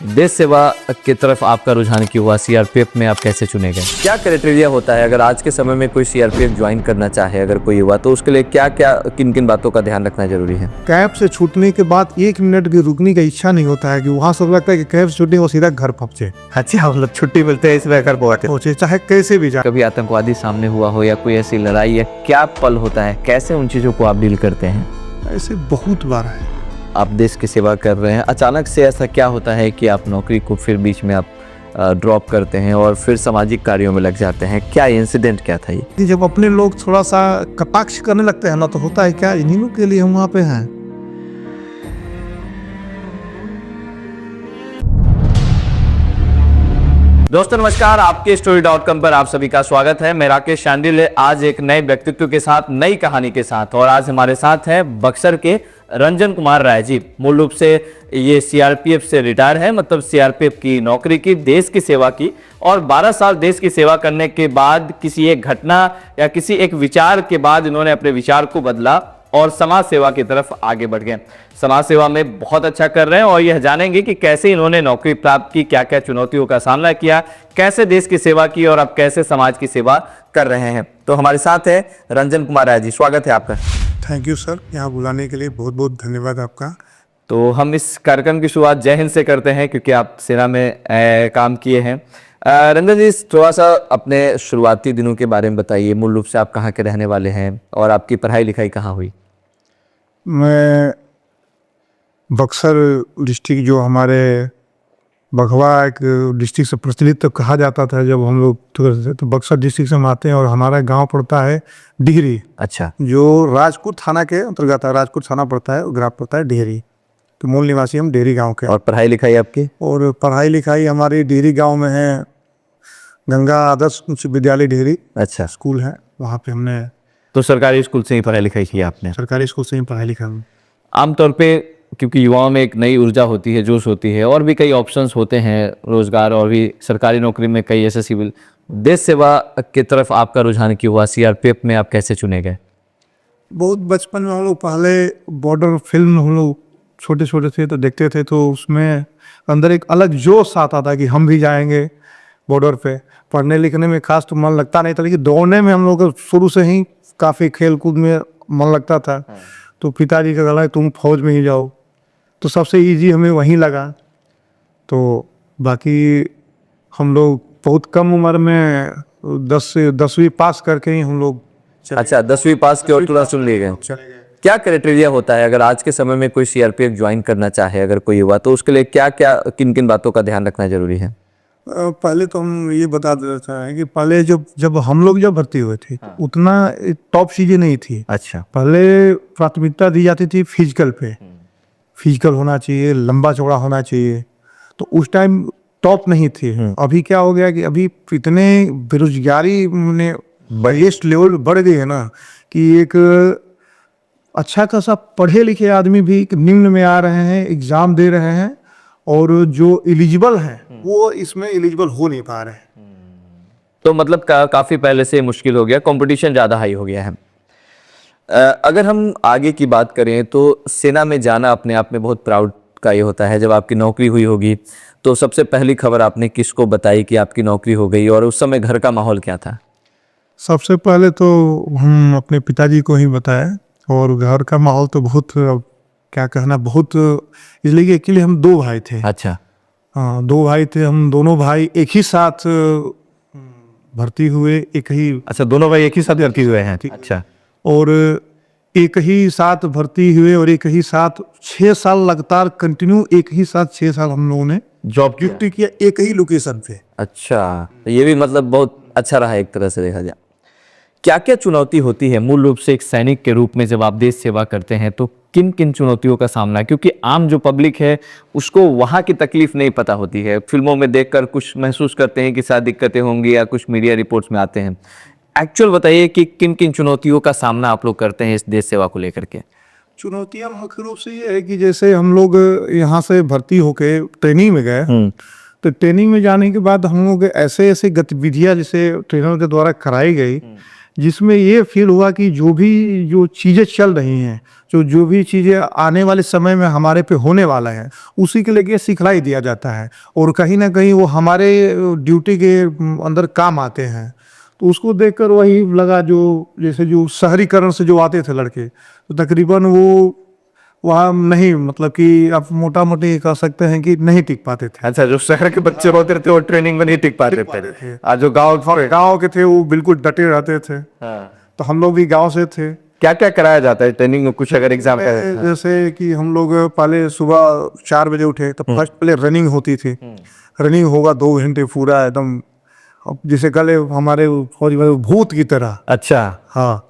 देश सेवा की तरफ आपका रुझान क्यों हुआ? सीआरपीएफ में आप कैसे चुने गए? क्या क्राइटेरिया होता है अगर आज के समय में कोई सीआरपीएफ ज्वाइन करना चाहे, अगर कोई युवा, तो उसके लिए क्या क्या किन किन बातों का ध्यान रखना जरूरी है? कैंप से छूटने के बाद 1 मिनट भी रुकने का इच्छा नहीं होता है कि वहाँ सब लगता है कि कैंप से छूटने वो सीधा घर पहुंचे। अच्छा, मतलब छुट्टी मिलते है इसमें घर पहुंचे चाहे कैसे भी जाए। कभी आतंकवादी सामने हुआ हो या कोई ऐसी लड़ाई या क्या पल होता है, कैसे उन चीजों को आप डील करते हैं? ऐसे बहुत बार है। आप देश की सेवा कर रहे हैं, अचानक से ऐसा क्या होता है कि आप नौकरी को फिर बीच में आप ड्रॉप करते हैं और फिर सामाजिक कार्यों में लग जाते हैं? क्या इंसिडेंट क्या था ये? कि जब अपने लोग थोड़ा सा कटाक्ष करने लगते हैं ना, तो होता है क्या, इन्हीं लोग के लिए हम वहाँ पे हैं। दोस्तों नमस्कार, आपके story.com पर आप सभी का स्वागत है। मैं राकेश शांडिल आज एक नए व्यक्तित्व के साथ, नई कहानी के साथ, और आज हमारे साथ हैं बक्सर के रंजन कुमार राय जी। मूल रूप से ये सीआरपीएफ से रिटायर है, मतलब सीआरपीएफ की नौकरी की, देश की सेवा की, और 12 साल देश की सेवा करने के बाद किसी एक घटना या किसी एक विचार के बाद इन्होंने अपने विचार को बदला और समाज सेवा की तरफ आगे बढ़ गए। समाज सेवा में बहुत अच्छा कर रहे हैं और यह जानेंगे कि कैसे इन्होंने नौकरी प्राप्त की, क्या क्या चुनौतियों का सामना किया, कैसे देश की सेवा की और अब कैसे समाज की सेवा कर रहे हैं। तो हमारे साथ है रंजन कुमार राय जी, स्वागत है आपका। थैंक यू सर, यहाँ बुलाने के लिए बहुत बहुत धन्यवाद आपका। तो हम इस कार्यक्रम की शुरुआत जय हिंद से करते हैं, क्योंकि आप सेना में काम किए हैं। रंजन जी, थोड़ा सा अपने शुरुआती दिनों के बारे में बताइए। मूल रूप से आप कहाँ के रहने वाले हैं और आपकी पढ़ाई लिखाई कहाँ हुई? मैं बक्सर डिस्ट्रिक्ट, जो हमारे बघवा एक डिस्ट्रिक्ट से प्रचलित तो कहा जाता था जब हम लोग तो बक्सर डिस्ट्रिक्ट से हम आते हैं, और हमारा गांव पड़ता है डिहरी। अच्छा। जो राजकोट थाना के अंतर्गत है, राजकोट थाना पड़ता है, ग्राम पड़ता है डिहरी। तो मूल निवासी हम डिहरी गांव के। और पढ़ाई लिखाई आपकी? और पढ़ाई लिखाई हमारी डिहरी गांव में है, गंगा आदर्श उच्च विद्यालय डिहरी। अच्छा, स्कूल है, वहाँ पे हमने तो सरकारी स्कूल से ही पढ़ाई लिखाई की आपने? सरकारी स्कूल से ही पढ़ाई लिखाई। आमतौर पे क्योंकि युवाओं में एक नई ऊर्जा होती है, जोश होती है, और भी कई ऑप्शंस होते हैं रोजगार, और भी सरकारी नौकरी में कई ऐसे सिविल, देश सेवा की तरफ आपका रुझान क्यों हुआ? सीआरपीएफ में आप कैसे चुने गए? बहुत बचपन में हम लोग पहले बॉर्डर फिल्म हम लोग छोटे छोटे थे तो देखते थे, तो उसमें अंदर एक अलग जोश आता था कि हम भी जाएंगे बॉर्डर पे। पढ़ने लिखने में खास तो मन लगता नहीं था, लेकिन दौड़ने में हम लोग को शुरू से ही काफ़ी खेल कूद में मन लगता था। तो पिताजी का कहना तुम फौज में ही जाओ, तो सबसे इजी हमें वहीं लगा। तो बाकी हम लोग बहुत कम उम्र में 10वीं पास करके ही हम लोग अच्छा, 10वीं पास के और तुरंत चुन लिए गए। चले गए। क्या क्राइटेरिया होता है अगर आज के समय में कोई सीआरपीएफ ज्वाइन करना चाहे, अगर कोई युवा, तो उसके लिए क्या क्या किन किन बातों का ध्यान रखना जरूरी है? पहले तो हम ये बता देते हैं कि पहले जब हम लोग भर्ती हुए थे, उतना टॉप चीज़ें नहीं थी। अच्छा। पहले प्राथमिकता दी जाती थी फिजिकल पे। फिजिकल होना चाहिए, लंबा चौड़ा होना चाहिए, तो उस टाइम टॉप नहीं थी। अभी क्या हो गया कि अभी इतने बेरोजगारी में हाईएस्ट लेवल बढ़ गई है ना, कि एक अच्छा खासा पढ़े लिखे आदमी भी निम्न में आ रहे हैं, एग्जाम दे रहे हैं, और जो एलिजिबल हैं वो इसमें एलिजिबल हो नहीं पा रहे हैं। तो मतलब काफी पहले से मुश्किल हो गया, कंपटीशन ज्यादा हाई हो गया है। अगर हम आगे की बात करें तो सेना में जाना अपने आप में बहुत प्राउड का ये होता है। जब आपकी नौकरी हुई होगी तो सबसे पहली खबर आपने किसको बताई कि आपकी नौकरी हो गई, और उस समय घर का माहौल क्या था? सबसे पहले तो हम अपने पिताजी को ही बताया, और घर का माहौल तो बहुत, क्या कहना, बहुत, इसलिए कि एक्चुअली हम 2 भाई थे। अच्छा। हाँ, 2 भाई थे, हम दोनों भाई एक ही साथ भर्ती हुए, एक ही। अच्छा, दोनों भाई एक ही साथ भर्ती हुए हैं? अच्छा। और एक ही साथ भर्ती हुए, और एक ही साथ 6 साल लगातार कंटिन्यू, एक ही साथ 6 साल हम लोगों ने जॉब ड्यूटी किया, एक ही लोकेशन पे। अच्छा, तो ये भी मतलब बहुत अच्छा रहा एक तरह से देखा जाए। क्या क्या चुनौती होती है मूल रूप से एक सैनिक के रूप में जब आप देश सेवा करते हैं, तो किन किन चुनौतियों का सामना? क्योंकि आम जो पब्लिक है उसको वहाँ की तकलीफ नहीं पता होती है, फिल्मों में देखकर कुछ महसूस करते हैं कि शायद दिक्कतें होंगी या कुछ मीडिया रिपोर्ट्स में आते हैं। एक्चुअल बताइए कि किन किन चुनौतियों का सामना आप लोग करते हैं इस देश सेवा को लेकर के? चुनौतियां मुख्य रूप से ये है कि जैसे हम लोग यहाँ से भर्ती होके ट्रेनिंग में गए, तो ट्रेनिंग में जाने के बाद हम लोग ऐसे ऐसे गतिविधियां जैसे ट्रेनर के द्वारा कराई गई जिसमें ये फील हुआ कि जो चीज़ें चल रही हैं, जो भी चीज़ें आने वाले समय में हमारे पे होने वाला है, उसी के लिए सिखलाई दिया जाता है और कहीं ना कहीं वो हमारे ड्यूटी के अंदर काम आते हैं। तो उसको देखकर वही लगा, जो जैसे जो शहरीकरण से जो आते थे लड़के, तो तकरीबन वो वहाँ नहीं, मतलब कि आप मोटा मोटी कह सकते हैं कि नहीं टिक पाते थे। अच्छा, जो शहर के बच्चे होते थे वो ट्रेनिंग में नहीं टिक पाते थे, और जो गांव के थे वो बिल्कुल डटे रहते थे। हाँ। तो हम लोग भी गांव से थे। क्या क्या कराया जाता है ट्रेनिंग में, कुछ अगर एग्जाम का? जैसे कि हम लोग पहले सुबह 4 बजे उठे तो फर्स्ट पहले रनिंग होती थी। रनिंग होगा 2 घंटे पूरा एकदम, अब जैसे गले हमारे फौजी वाले भूत की तरह। अच्छा। हाँ,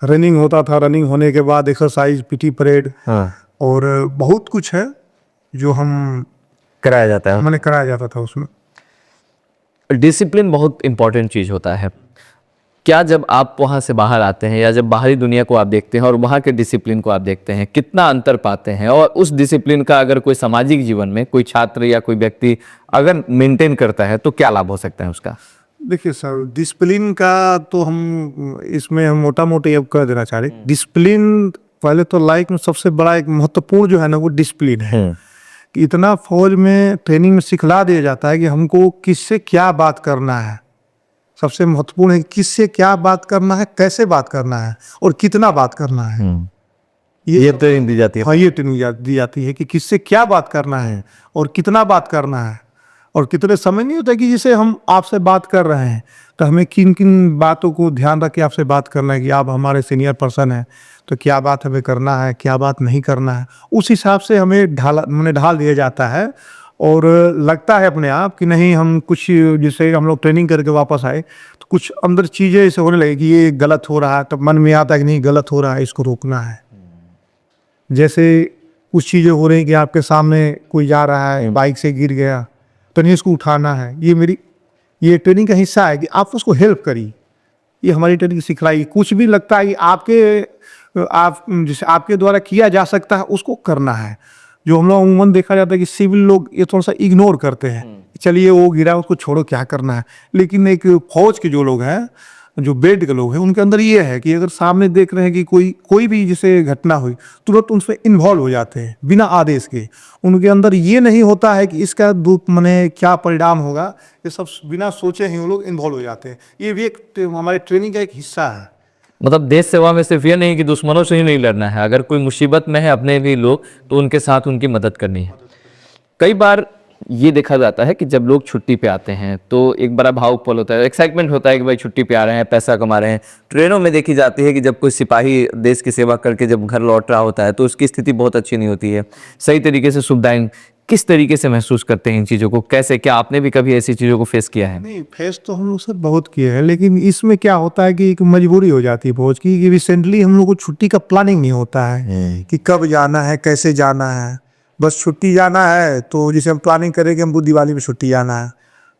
रनिंग होता था। रनिंग होने के बाद एक्सरसाइज, पीटी परेड, हाँ, और बहुत कुछ है जो हम कराया जाता है। मैंने कराया जाता था उसमें। डिसिप्लिन बहुत इंपॉर्टेंट चीज होता है। क्या जब आप वहां से बाहर आते हैं या जब बाहरी दुनिया को आप देखते हैं और वहां के डिसिप्लिन को आप देखते हैं, कितना अंतर पाते हैं? और उस डिसिप्लिन का अगर कोई सामाजिक जीवन में कोई छात्र या कोई व्यक्ति अगर मेंटेन करता है तो क्या लाभ हो सकता है उसका? देखिए सर, डिसिप्लिन का तो हम इसमें हम मोटा मोटी अब कह देना चाह रहे। डिसिप्लिन पहले तो लाइफ में सबसे बड़ा एक महत्वपूर्ण जो है ना, वो डिसिप्लिन है। कि इतना फौज में ट्रेनिंग में सिखला दिया जाता है कि हमको किससे क्या बात करना है। सबसे महत्वपूर्ण है कि किससे क्या बात करना है, कैसे बात करना है और कितना बात करना है। ये ट्रेनिंग दी जाती है। हाँ, ये ट्रेनिंग दी जाती है कि किससे क्या बात करना है और कितना बात करना है, और कितने समय नहीं होता कि जैसे हम आपसे बात कर रहे हैं तो हमें किन किन बातों को ध्यान रख के आपसे बात करना है कि आप हमारे सीनियर पर्सन हैं, तो क्या बात हमें करना है, क्या बात नहीं करना है, उस हिसाब से हमें ढाल दिया जाता है। और लगता है अपने आप कि नहीं, हम कुछ जैसे हम लोग ट्रेनिंग करके वापस आए तो कुछ अंदर चीज़ें ऐसे होने लगी कि ये गलत हो रहा है, तो मन में आता है कि नहीं, गलत हो रहा है, इसको रोकना है। जैसे कुछ चीज़ें हो रही कि आपके सामने कोई जा रहा है, बाइक से गिर गया, तो नहीं, इसको उठाना है। ये ट्रेनिंग का हिस्सा है कि आप उसको हेल्प करिए। ये हमारी ट्रेनिंग सिखलाई। कुछ भी लगता है कि जैसे आपके द्वारा किया जा सकता है, उसको करना है। जो हम लोग अमूमन देखा जाता है कि सिविल लोग ये थोड़ा सा इग्नोर करते हैं, चलिए वो गिरा उसको छोड़ो, क्या करना है। लेकिन एक फौज के जो लोग हैं, जो बेल्ट के लोग हैं, उनके अंदर ये है कि अगर सामने देख रहे हैं कि कोई भी जैसे घटना हुई, तुरंत उनसे इन्वॉल्व हो जाते हैं बिना आदेश के। उनके अंदर ये नहीं होता है कि इसका माने क्या परिणाम होगा, ये सब बिना सोचे ही वो लोग इन्वॉल्व हो जाते हैं। ये भी एक हमारे ट्रेनिंग का एक हिस्सा है। मतलब देश सेवा में सिर्फ ये नहीं कि दुश्मनों से ही नहीं लड़ना है, अगर कोई मुसीबत में है अपने भी लोग, तो उनके साथ उनकी मदद करनी है। कई बार ये देखा जाता है कि जब लोग छुट्टी पे आते हैं तो एक बड़ा भावुक पल होता है, एक्साइटमेंट होता है कि भाई छुट्टी पे आ रहे हैं, पैसा कमा रहे हैं। ट्रेनों में देखी जाती है कि जब कोई सिपाही देश की सेवा करके जब घर लौट रहा होता है तो उसकी स्थिति बहुत अच्छी नहीं होती है, सही तरीके से सुविधाएं। किस तरीके से महसूस करते हैं इन चीज़ों को, कैसे, क्या आपने भी कभी ऐसी चीज़ों को फेस किया है? नहीं, फेस तो हम लोग सर बहुत किए हैं, लेकिन इसमें क्या होता है कि एक मजबूरी हो जाती है फौज की कि रिसेंटली हम लोग को छुट्टी का प्लानिंग नहीं होता है कि कब जाना है, कैसे जाना है। बस छुट्टी जाना है तो जैसे हम प्लानिंग करें कि हमको दिवाली में छुट्टी जाना है,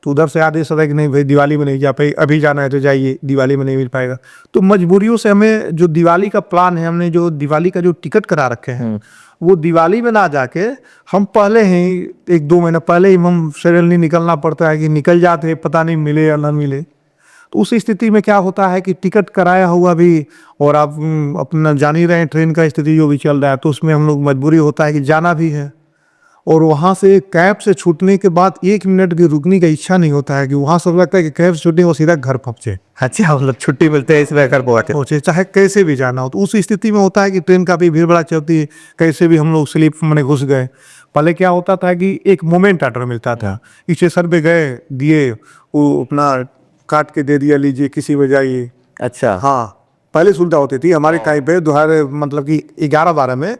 तो उधर से आदेश आता है कि नहीं भाई, दिवाली में नहीं जा पाए, अभी जाना है तो जाइए, दिवाली में नहीं मिल पाएगा। तो मजबूरियों से हमें जो दिवाली का प्लान है, हमने जो दिवाली का जो टिकट करा रखे हैं, वो दिवाली में ना जाके हम पहले ही 1-2 महीना पहले ही हम सडनली निकलना पड़ता है कि निकल जाते हैं, पता नहीं मिले या ना मिले। तो उस स्थिति में क्या होता है कि टिकट कराया हुआ भी, और आप अपना जान ही रहे हैं ट्रेन का स्थिति जो भी चल रहा है, तो उसमें हम लोग मजबूरी होता है कि जाना भी है। और वहाँ से कैब से छूटने के बाद 1 मिनट भी रुकने का इच्छा नहीं होता है कि वहाँ सब लगता है कि कैब से छूटने वो सीधा घर पहुँचे। अच्छा, मतलब छुट्टी मिलते हैं इसमें घर पहुँचे, चाहे कैसे भी जाना हो। तो उस स्थिति में होता है कि ट्रेन का भी भीड़ बड़ा चलती है, कैसे भी हम लोग स्लीप में घुस गए। पहले क्या होता था कि एक मोमेंट आर्डर मिलता था, स्टेशन पे गए, दिए, वो अपना काट के दे दिया, लीजिए किसी में जाइए। अच्छा। हाँ, पहले सुविधा होती थी हमारे टाइम पे 2000 मतलब कि 11-12 में,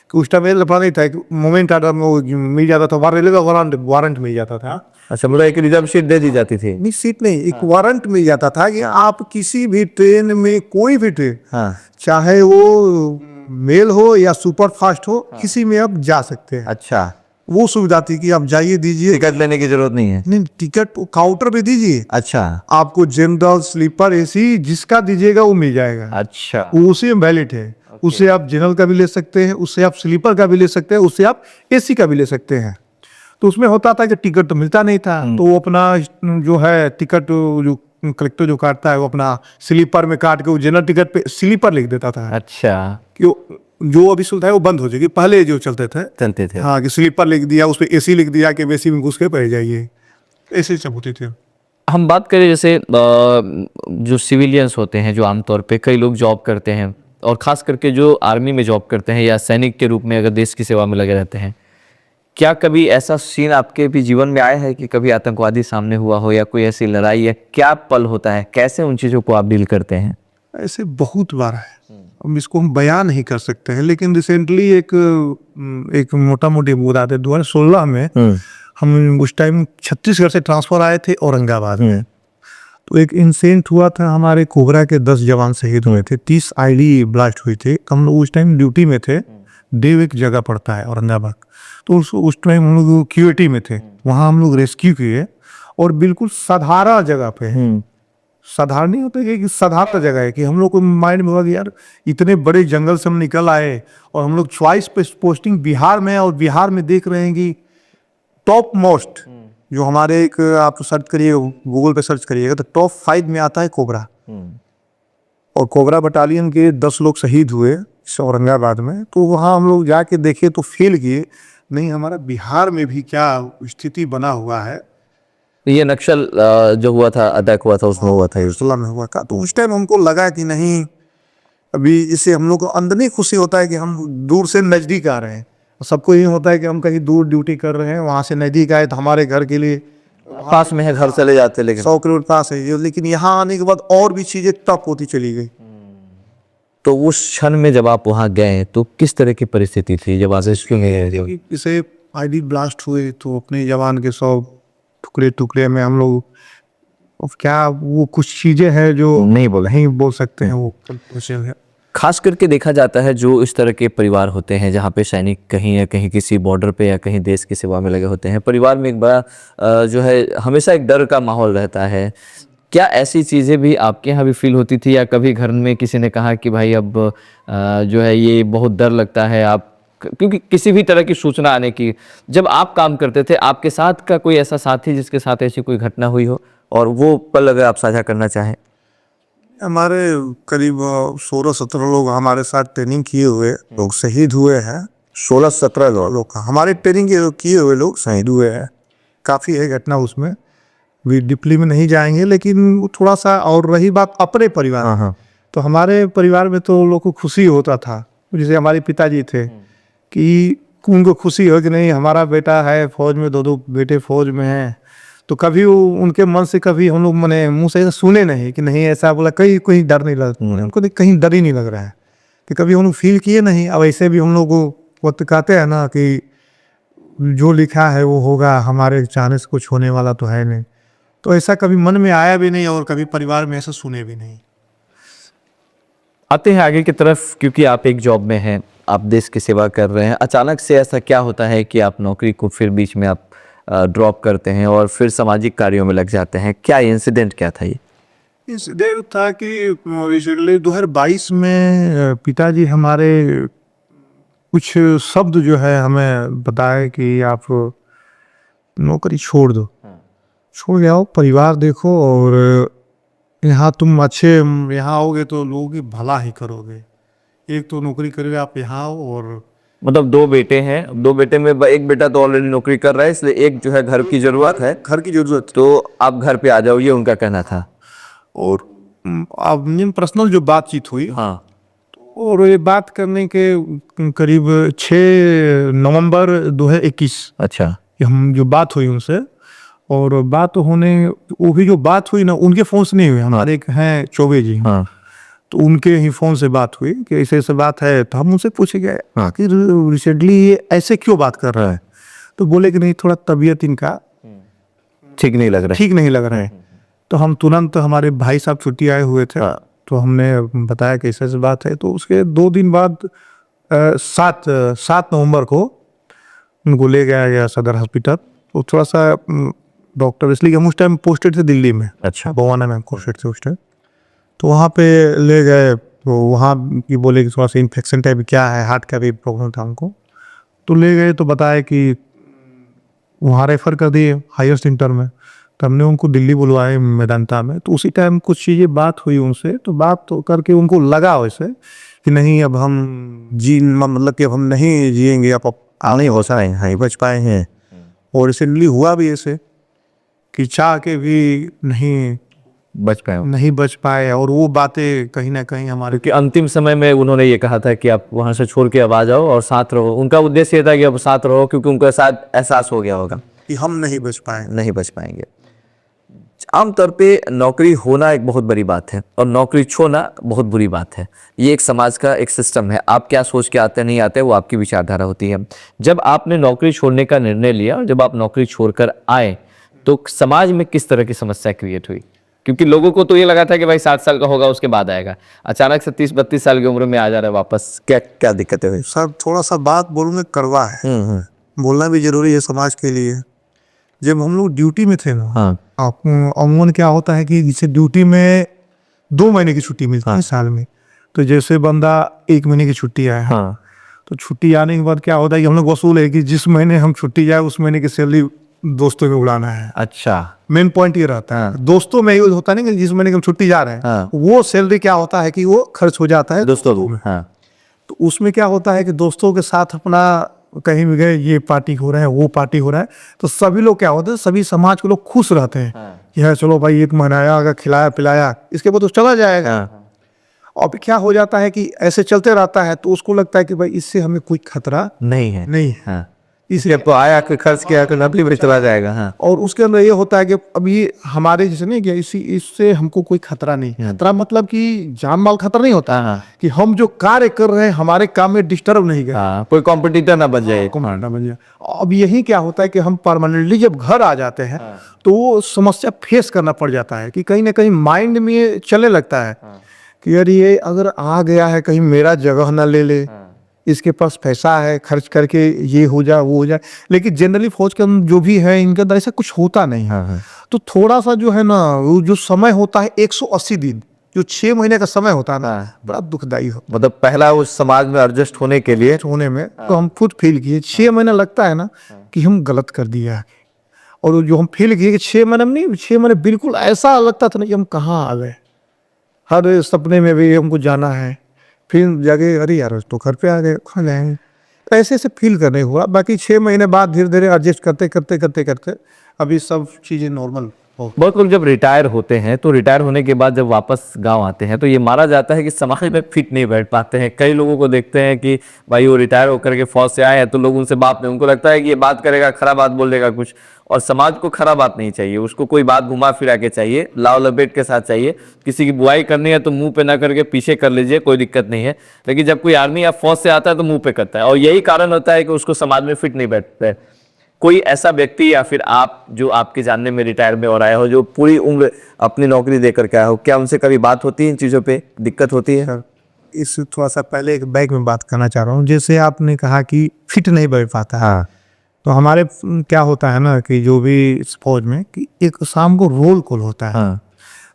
कि उस टाइम लफड़ा नहीं था, मोमेंट आर्डर में वो मिल जाता था, रेलवे का वारंट मिल जाता था। अच्छा, मतलब एक रिजर्व सीट दे दी जाती थी? नहीं, सीट नहीं, एक वारंट मिल जाता था कि आप किसी भी ट्रेन में, कोई भी ट्रेन, चाहे वो मेल हो या सुपर फास्ट हो, किसी में आप जा सकते हैं। अच्छा, वो सुविधा थी कि आप जाइए, दीजिए, टिकट लेने की जरूरत नहीं है? नहीं, टिकट काउंटर पे दीजिए। अच्छा। आपको जनरल, स्लीपर, एसी जिसका दीजिएगा वो मिल जाएगा। अच्छा, वो उसी में वैलिड है। उससे आप जनरल का भी ले सकते हैं, उससे आप स्लीपर का भी ले सकते हैं, उससे आप एसी का भी ले सकते हैं। तो उसमें होता था कि टिकट तो मिलता नहीं था, तो वो अपना जो है टिकट जो कलेक्टर जो काटता है वो अपना स्लीपर में काट के वो जनरल टिकट पे स्लीपर लिख देता था अच्छा, कि जो अभी सुविधा है वो बंद हो जाएगी। पहले जो चलते थे चलते थे। हाँ कि स्लीपर लिख दिया, उस पर एसी लिख दिया कि एसी में घुस के बैठ जाइए, ऐसे सब होते थे। हम बात करें जैसे जो सिविलियंस होते हैं, जो आमतौर पे कई लोग जॉब करते हैं और ख़ास करके जो आर्मी में जॉब करते हैं या सैनिक के रूप में अगर देश की सेवा में लगे रहते हैं, क्या कभी ऐसा सीन आपके भी जीवन में आया है कि कभी आतंकवादी सामने हुआ हो या कोई ऐसी लड़ाई है? क्या पल होता है, कैसे उन चीज़ों को आप डील करते हैं? ऐसे बहुत बार है, अब इसको हम बयान नहीं कर सकते हैं। लेकिन रिसेंटली एक मोटा मोटी बता दे, 2016 में हम उस टाइम छत्तीसगढ़ से ट्रांसफर आए थे औरंगाबाद में। तो एक इंसिडेंट हुआ था, हमारे कोबरा के 10 जवान शहीद हुए थे, 30 आईडी ब्लास्ट हुई थी। हम लोग उस टाइम ड्यूटी में थे, देव एक जगह पड़ता है औरंगाबाद, तो उस टाइम हम लोग क्यूएटी में थे, वहाँ हम लोग रेस्क्यू किए और बिल्कुल साधारण जगह पे, साधारण नहीं होता कि साधारण जगह है कि हम लोग को माइंड में हुआ कि यार इतने बड़े जंगल से हम निकल आए और हम लोग चॉइस पे पोस्टिंग बिहार में है और बिहार में देख रहे हैं कि टॉप मोस्ट जो हमारे एक, आप सर्च करिए गूगल पे सर्च करिएगा तो टॉप 5 में आता है कोबरा। और कोबरा बटालियन के 10 लोग शहीद हुए इस औरंगाबाद में। तो वहाँ हम लोग जाके देखे तो फील किए नहीं हमारा बिहार में भी क्या स्थिति बना हुआ है। ये नक्सल जो हुआ था, अटैक हुआ था, उसमें हुआ था ये। 16 में हुआ था। तो उस टाइम हमको लगा कि नहीं, अभी इससे हम लोग को अंदर नहीं खुशी होता है कि हम दूर से नज़दीक आ रहे हैं। सबको ये होता है कि हम कहीं दूर ड्यूटी कर रहे हैं, वहाँ से नज़दीक आए तो हमारे घर के लिए पास में है, घर चले जाते, लेकिन 100 किलोमीटर पास है ये। लेकिन यहाँ आने के बाद और भी चीज़ें टफ होती चली गई। तो उस क्षण में जब आप वहाँ गए तो किस तरह की परिस्थिति थी जब आप रेस्क्यू में गए थे? इसे आईडी ब्लास्ट हुए तो अपने जवान के 100 टुकड़े टुकड़े में हम लोग, क्या वो कुछ चीज़ें हैं जो नहीं बोल सकते हैं, वो है। खास करके देखा जाता है जो इस तरह के परिवार होते हैं जहाँ पे सैनिक कहीं या कहीं किसी बॉर्डर पे या कहीं देश की सेवा में लगे होते हैं, परिवार में एक बड़ा जो है हमेशा एक डर का माहौल रहता है। क्या ऐसी चीज़ें भी आपके यहाँ भी फील होती थी या कभी घर में किसी ने कहा कि भाई अब जो है ये बहुत डर लगता है, आप क्योंकि किसी भी तरह की सूचना आने की, जब आप काम करते थे आपके साथ का कोई ऐसा साथी जिसके साथ ऐसी कोई घटना हुई हो और वो पल अगर आप साझा करना चाहें? हमारे करीब 16-17 लोग हमारे साथ ट्रेनिंग किए हुए लोग शहीद हुए हैं। 16-17 लोग हमारे ट्रेनिंग किए हुए लोग शहीद हुए हैं। काफ़ी है घटना, उसमें भी डीपली में नहीं जाएंगे। लेकिन थोड़ा सा, और रही बात अपने परिवार, तो हमारे परिवार में तो लोग को खुशी होता था, जैसे हमारे पिताजी थे कि उनको खुशी हो कि नहीं हमारा बेटा है फौज में, 2 बेटे फौज में हैं। तो कभी उनके मन से कभी हम लोग मैंने मुंह से सुने नहीं कि नहीं ऐसा बोला, कोई डर नहीं लगता उनको, कहीं डर ही नहीं लग रहा है कि कभी हम लोग फील किए नहीं। अब ऐसे भी हम लोग वो तो कहते हैं ना कि जो लिखा है वो होगा, हमारे चाहने से कुछ होने वाला तो है नहीं। तो ऐसा कभी मन में आया भी नहीं और कभी परिवार में ऐसा सुने भी नहीं। आते हैं आगे की तरफ, क्योंकि आप एक जॉब में हैं, आप देश की सेवा कर रहे हैं, अचानक से ऐसा क्या होता है कि आप नौकरी को फिर बीच में आप ड्रॉप करते हैं और फिर सामाजिक कार्यों में लग जाते हैं? क्या इंसिडेंट क्या था ये? इंसिडेंट था कि रिसेंटली 2022 में पिताजी हमारे कुछ शब्द जो है हमें बताए कि आप नौकरी छोड़ दो, छोड़ जाओ, परिवार देखो, और यहाँ तुम अच्छे यहाँ आओगे तो लोगों की भला ही करोगे। एक तो नौकरी करोगे आप यहाँ आओ, और मतलब 2 बेटे हैं, 2 बेटे में एक बेटा तो ऑलरेडी नौकरी कर रहा है, इसलिए एक जो है घर की जरूरत है, घर की जरूरत, तो आप घर पे आ जाओ, ये उनका कहना था। और अब पर्सनल जो बातचीत हुई, हाँ, और ये बात करने के करीब 6 नवंबर 2021 अच्छा, हम जो बात हुई उनसे, और बात होने, वो भी जो बात हुई ना उनके फ़ोन से नहीं हुई, हमारे एक हैं चौबे जी, हाँ, तो उनके ही फ़ोन से बात हुई कि ऐसे ऐसे बात है। तो हम उनसे पूछे गए आखिर रिसेंटली ये ऐसे क्यों बात कर रहा है, तो बोले कि नहीं थोड़ा तबीयत इनका ठीक नहीं लग रहा है। तो हम तुरंत, हमारे भाई साहब छुट्टी आए हुए थे, तो हमने बताया कि ऐसे बात है। तो उसके 2 दिन बाद 7 नवंबर को उनको ले गया गया सदर हॉस्पिटल। तो थोड़ा सा डॉक्टर, इसलिए हम उस टाइम पोस्टेड थे दिल्ली में, अच्छा, बवाना में पोस्टेड थे उस टाइम, तो वहाँ पे ले गए। तो वहाँ की बोले कि थोड़ा सा इन्फेक्शन टाइप क्या है, हार्ट का भी प्रॉब्लम था हमको। तो ले गए तो बताया कि वहाँ रेफ़र कर दिए हाईएस्ट इंटर में। तो हमने उनको दिल्ली बुलवाए मेदांता में, तो उसी टाइम कुछ चीज़ें बात हुई उनसे, तो बात तो करके उनको लगा वैसे कि नहीं अब हम मतलब कि अब हम नहीं जिएंगे, अब नहीं हो पाए नहीं बच पाए हैं। और रिसेंटली हुआ भी ऐसे कि चाह के भी नहीं बच पाए हो? नहीं बच पाए, और वो बातें कहीं ना कहीं हमारे क्योंकि अंतिम समय में उन्होंने ये कहा था कि आप वहां से छोड़ के अब आ जाओ और साथ रहो। उनका उद्देश्य ये था कि अब साथ रहो, क्योंकि उनका साथ एहसास हो गया होगा कि हम नहीं बच पाए। नहीं बच पाएंगे। आमतौर पे नौकरी होना एक बहुत बड़ी बात है और नौकरी छोड़ना बहुत बुरी बात है। ये एक समाज का एक सिस्टम है। आप क्या सोच के आते नहीं आते वो आपकी विचारधारा होती है। जब आपने नौकरी छोड़ने का निर्णय लिया और जब आप नौकरी छोड़कर आए तो समाज में किस तरह की समस्या क्रिएट हुई? क्योंकि लोगों को तो ये लगा था कि भाई 7 साल का होगा उसके बाद आएगा, अचानक से 30-32 साल की उम्र में आ जा रहा है वापस। क्या क्या दिक्कतें हुई? सर थोड़ा सा बात बोलूँगा कड़वा है, बोलना भी जरूरी है समाज के लिए। जब हम लोग ड्यूटी में थे ना, हाँ। अमूमन क्या होता है कि जैसे ड्यूटी में 2 महीने की छुट्टी मिलती है साल में, तो जैसे बंदा 1 महीने की छुट्टी आया है, हाँ। तो छुट्टी आने के बाद क्या होता है कि हम लोग वसूल है कि जिस महीने हम छुट्टी जाए उस महीने की सैलरी दोस्तों में उड़ाना है। अच्छा। मेन पॉइंट ये रहता है दोस्तों में, ये होता नहीं कि जिस महीने की हम छुट्टी जा रहे हैं, हाँ। वो सैलरी क्या होता है कि वो खर्च हो जाता है दोस्तों में। हाँ। तो उसमें क्या होता है कि दोस्तों के साथ अपना कहीं भी गए, ये पार्टी हो रहा है वो पार्टी हो रहा है, तो सभी लोग क्या होते हैं, सभी समाज के लोग खुश रहते हैं कि हाँ चलो भाई एक मनाया, अगर खिलाया पिलाया, इसके बाद तो चला जाएगा। अब क्या हो जाता है कि ऐसे चलते रहता है, तो उसको लगता है कि भाई इससे हमें कोई खतरा नहीं है। नहीं है। हाँ। इसलिए तो आया कि खर्च किया कि नकली में चला जाएगा। हाँ। और उसके अंदर ये होता है कि अब ये हमारे जैसे नहीं कि इससे हमको कोई खतरा नहीं है। खतरा मतलब कि जान माल खतरा नहीं होता, हाँ। कि हम जो कार्य कर रहे हैं हमारे काम में डिस्टर्ब नहीं गए, हाँ, कोई कॉम्पिटिटर ना बन जाए। कमांडा बन जाए। अब यही क्या होता है कि हम परमानेंटली जब घर आ जाते हैं तो वो समस्या फेस करना पड़ जाता है कि कहीं ना कहीं माइंड में चलने लगता है कि यार ये अगर आ गया है कहीं मेरा जगह ना ले ले, इसके पास पैसा है खर्च करके ये हो जाए वो हो जाए। लेकिन जनरली फौज के अंदर जो भी है इनके अंदर ऐसा कुछ होता नहीं है। तो थोड़ा सा जो है ना, वो जो समय होता है 180 दिन, जो 6 महीने का समय होता है ना, बड़ा दुखदाई हो मतलब पहला उस समाज में एडजस्ट होने के लिए होने में तो हम खुद फील किए 6 महीना लगता है ना कि हम गलत कर दिया है। और जो हम फील किए कि 6 महीने में नहीं, 6 महीने बिल्कुल ऐसा लगता था ना कि हम कहाँ आ गए। हर सपने में भी हमको जाना है, फिर जाके अरे यार तो घर पे आ गए, खा जाएंगे, ऐसे ऐसे फील करने हुआ। बाकी 6 महीने बाद धीरे धीरे एडजस्ट करते करते करते करते अभी सब चीज़ें नॉर्मल हो। बहुत लोग जब रिटायर होते हैं तो रिटायर होने के बाद जब वापस गांव आते हैं तो ये माना जाता है कि समाज में फिट नहीं बैठ पाते हैं। कई लोगों को देखते हैं कि भाई वो रिटायर होकर के फौज से आए हैं तो लोग उनसे बात नहीं, उनको लगता है कि ये बात करेगा खराब बात बोल देगा कुछ, और समाज को खराब बात नहीं चाहिए, उसको कोई बात घुमा फिरा के चाहिए, लाव लपेट के साथ चाहिए। किसी की बुआई करनी है तो मुंह पे ना करके पीछे कर लीजिए, कोई दिक्कत नहीं है। लेकिन जब कोई आर्मी या फौज से आता है तो मुंह पे करता है, और यही कारण होता है कि उसको समाज में फिट नहीं बैठता है। कोई ऐसा व्यक्ति या फिर आप जो आपके जानने में रिटायर में और आए हो, जो पूरी उम्र अपनी नौकरी देकर के आए हो, क्या उनसे कभी बात होती है इन चीज़ों पे, दिक्कत होती है? इस थोड़ा सा पहले एक बैग में बात करना चाह रहा हूँ। जैसे आपने कहा कि फिट नहीं बैठ पाता। हाँ। तो हमारे क्या होता है ना कि जो भी इस फौज में कि एक शाम को रोल कॉल होता है। हाँ।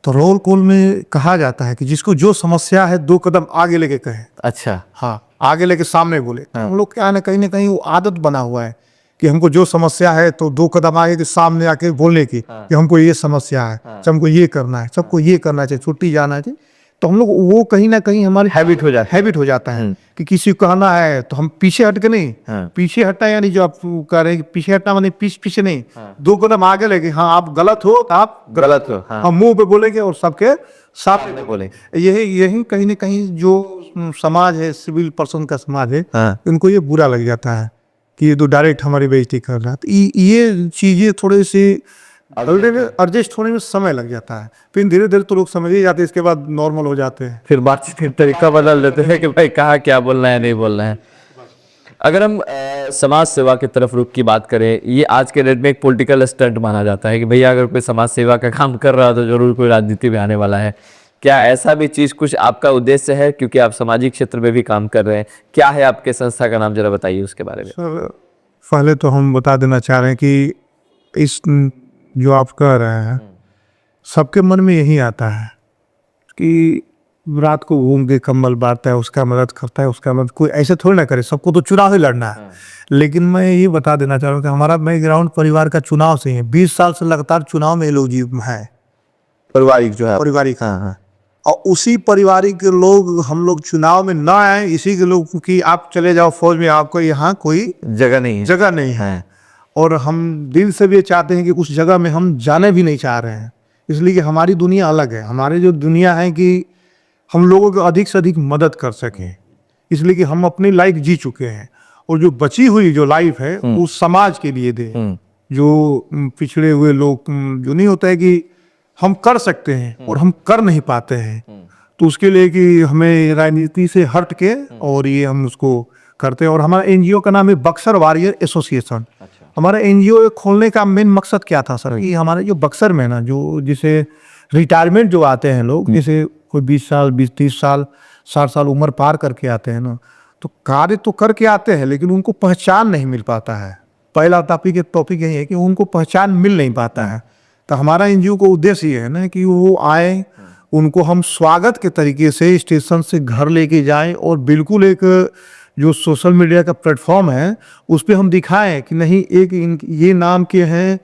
तो रोल कॉल में कहा जाता है कि जिसको जो समस्या है 2 कदम आगे लेके कहे। अच्छा। हाँ, आगे लेके सामने बोले। हम लोग क्या है ना, कहीं ना कहीं वो आदत बना हुआ है कि हमको जो समस्या है तो 2 कदम आगे के सामने आके बोलने की कि हमको ये समस्या है, हमको ये करना है, सबको ये करना चाहिए, छुट्टी जाना चाहिए। तो हम लोग वो कहीं ना कहीं हमारी हैबिट हो जाता है कि किसी को कहना है तो हम पीछे हट के नहीं, पीछे हटना यानी जो आप कह रहे हैं पीछे हटना माने पीछे नहीं, 2 कदम आगे लेके हाँ आप गलत हो तो आप गलत हो। हाँ। हम मुंह पे बोलेंगे और सबके सामने बोले। यही कहीं ना कहीं जो समाज है, सिविल पर्सन का समाज है, उनको ये बुरा लग जाता है कि ये तो डायरेक्ट हमारी बेइज्जती कर रहा है। तो ये चीज़ें थोड़ी सी एडजस्ट होने में समय लग जाता है, फिर धीरे धीरे तो लोग समझ ही जाते हैं, इसके बाद नॉर्मल हो जाते हैं। फिर बातचीत का तरीका बदल देते हैं कि भाई कहाँ क्या बोलना है नहीं बोलना है। अगर हम समाज सेवा की तरफ रुख की बात करें, ये आज के डेट में एक पॉलिटिकल स्टंट माना जाता है कि भैया अगर कोई समाज सेवा का काम कर रहा है तो जरूर कोई राजनीति में आने वाला है। क्या ऐसा भी चीज़ कुछ आपका उद्देश्य है, क्योंकि आप सामाजिक क्षेत्र में भी काम कर रहे हैं? क्या है आपके संस्था का नाम, जरा बताइए उसके बारे में। सर पहले तो हम बता देना चाह रहे हैं कि इस जो आप कह रहे हैं सबके मन में यही आता है कि रात को घूम के कंबल बांटता है, उसका मदद करता है, उसका मदद, कोई ऐसे थोड़ी ना करे, सबको तो चुनाव ही लड़ना है। लेकिन मैं ये बता देना चाह रहा हूँ कि हमारा बैकग्राउंड परिवार का चुनाव से है, 20 साल से लगातार चुनाव में ये लोग जी हैं, पारिवारिक जो है। पारिवारिक। हाँ। और उसी पारिवारिक के लोग, हम लोग चुनाव में ना आए, इसी के लोग, क्योंकि आप चले जाओ फौज में, आपको यहाँ कोई जगह नहीं है। जगह नहीं है। और हम दिल से भी ये चाहते हैं कि उस जगह में हम जाने भी नहीं चाह रहे हैं, इसलिए कि हमारी दुनिया अलग है। हमारी जो दुनिया है कि हम लोगों को अधिक से अधिक मदद कर सकें, इसलिए कि हम अपनी लाइफ जी चुके हैं, और जो बची हुई जो लाइफ है वो समाज के लिए दे। जो पिछड़े हुए लोग, जो नहीं होता है कि हम कर सकते हैं और हम कर नहीं पाते हैं, तो उसके लिए कि हमें राजनीति से हट के और ये हम उसको करते हैं। और हमारा एनजीओ का नाम है बक्सर वॉरियर एसोसिएशन। हमारा एनजीओ खोलने का मेन मकसद क्या था सर, कि हमारे जो बक्सर में ना, जो जिसे रिटायरमेंट जो आते हैं लोग, जैसे कोई 20 साल 20-30 साल 60 साल उम्र पार करके आते हैं ना, तो कार्य तो करके आते हैं लेकिन उनको पहचान नहीं मिल पाता है। पहला टॉपिक यही है कि उनको पहचान मिल नहीं पाता है। तो हमारा एनजीओ का उद्देश्य ये है ना कि वो आए, उनको हम स्वागत के तरीके से स्टेशन से घर लेके जाएं, और बिल्कुल एक जो सोशल मीडिया का प्लेटफॉर्म है उस पर हम दिखाएं कि नहीं, एक ये नाम के हैं,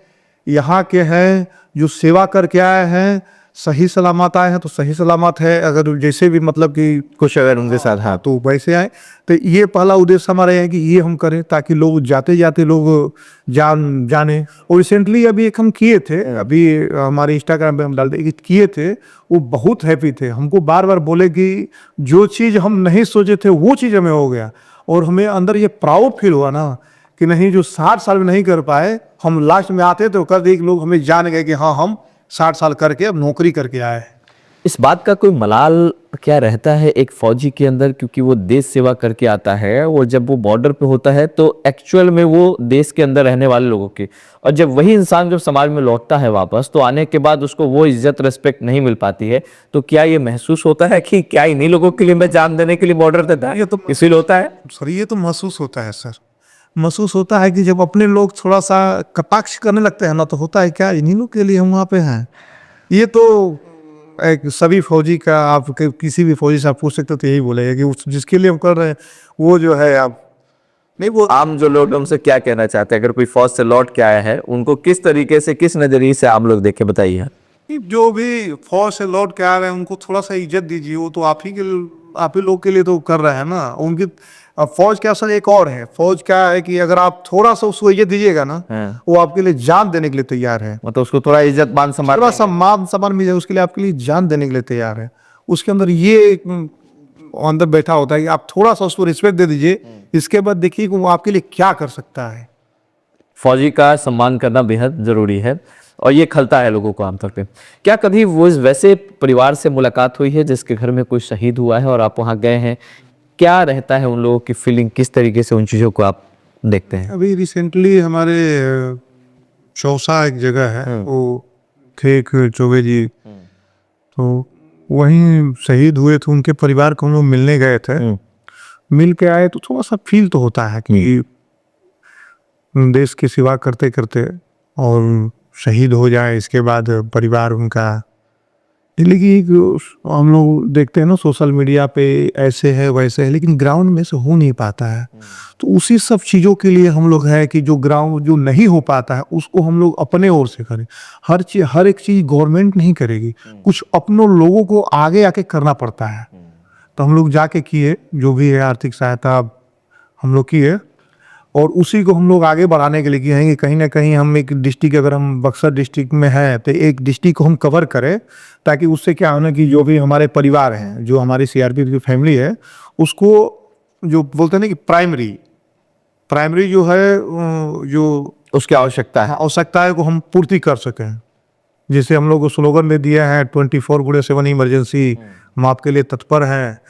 यहाँ के हैं, जो सेवा करके आए हैं, सही सलामत आए हैं तो सही सलामत है, अगर जैसे भी मतलब कि कुछ अगर उनके साथ, हाँ, तो वैसे आए। तो ये पहला उद्देश्य हमारा है कि ये हम करें ताकि लोग जाते जाते लोग जाने। और रिसेंटली अभी एक हम किए थे, अभी हमारे इंस्टाग्राम पे हम डालते किए थे, वो बहुत हैप्पी थे। हमको बार बार बोले कि जो चीज़ हम नहीं सोचे थे वो चीज़ हमें हो गया, और हमें अंदर ये प्राउड फील हुआ ना कि नहीं, जो 60 साल में नहीं कर पाए, हम लास्ट में आते तो कर दिए, लोग हमें जान गए कि हाँ, हम 60 साल करके अब नौकरी करके आए। इस बात का कोई मलाल क्या रहता है एक फौजी के अंदर, क्योंकि वो देश सेवा करके आता है, और जब वो बॉर्डर पे होता है तो एक्चुअल में वो देश के अंदर रहने वाले लोगों की, और जब वही इंसान जब समाज में लौटता है वापस, तो आने के बाद उसको वो इज्जत रिस्पेक्ट नहीं मिल पाती है। तो क्या ये महसूस होता है कि क्या इन्हीं लोगों के लिए मैं जान देने के लिए बॉर्डर पे था, ये तो इसीलिए होता है सर? ये तो महसूस होता है सर, महसूस होता है कि जब अपने लोग थोड़ा सा कटाक्ष करने लगते हैं ना, तो होता है क्या, इन्हीं लोग के लिए हम वहाँ पे हैं। ये तो एक सभी फौजी का, आप किसी भी फौजी से आप पूछ सकते हो तो यही बोलेगा कि जिसके लिए हम कर रहे हैं वो जो है, आप नहीं, वो आम जो लोग उनसे क्या कहना चाहते हैं, अगर कोई फौज से लौट के आया है, उनको किस तरीके से, किस नजरिए से आप लोग देखे, बताइए। जो भी फौज से लौट के आ रहे हैं उनको थोड़ा सा इज्जत दीजिए, वो तो आप ही लोग के लिए तो कर रहे हैं ना उनकी। अब फौज का असल एक और है, फौज क्या है कि अगर आप थोड़ा सा उसको इज्जत दीजिएगा ना, वो आपके लिए जान देने के लिए तैयार है। मतलब उसको थोड़ा इज्जत मान सम्मान, थोड़ा सा मान सम्मान मिल जाए, उसके लिए आपके लिए जान देने के लिए तैयार है। उसके अंदर ये अंदर बैठा होता है कि आप थोड़ा सा उसको रिस्पेक्ट दे दीजिए, इसके बाद देखिए कि वो आपके लिए क्या कर सकता है। फौजी का सम्मान करना बेहद जरूरी है, और ये खलता है लोगों को आमतौर पे। क्या कभी वो वैसे परिवार से मुलाकात हुई है जिसके घर में कोई शहीद हुआ है और आप वहाँ गए हैं? क्या रहता है उन लोगों की फीलिंग, किस तरीके से उन चीज़ों को आप देखते हैं? अभी रिसेंटली हमारे चौसा एक जगह है, वो खेक चौबे जी, तो वहीं शहीद हुए थे। उनके परिवार को हम लोग मिलने गए थे, मिल के आए तो थोड़ा सा फील तो होता है कि देश की सेवा करते करते और शहीद हो जाए, इसके बाद परिवार उनका। लेकिन हम लोग देखते हैं ना सोशल मीडिया पे ऐसे है वैसे है, लेकिन ग्राउंड में से हो नहीं पाता है। तो उसी सब चीज़ों के लिए हम लोग है कि जो ग्राउंड जो नहीं हो पाता है उसको हम लोग अपने ओर से करें। हर एक चीज़ गवर्नमेंट नहीं करेगी, कुछ अपनों लोगों को आगे आके करना पड़ता है। तो हम लोग जाके किए, जो भी है आर्थिक सहायता हम लोग किए, और उसी को हम लोग आगे बढ़ाने के लिए किए हैं कि कहीं ना कहीं हम एक डिस्ट्रिक्ट, अगर हम बक्सर डिस्ट्रिक्ट में हैं तो एक डिस्ट्रिक्ट को हम कवर करें, ताकि उससे क्या होना कि जो भी हमारे परिवार हैं, जो हमारी सीआरपीएफ की फैमिली है, उसको जो बोलते हैं ना कि प्राइमरी जो है, जो उसकी आवश्यकता है को हम पूर्ति कर सकें। जैसे हम लोग को स्लोगन में दिया है 24/7 इमरजेंसी, हम आपके लिए तत्पर हैं।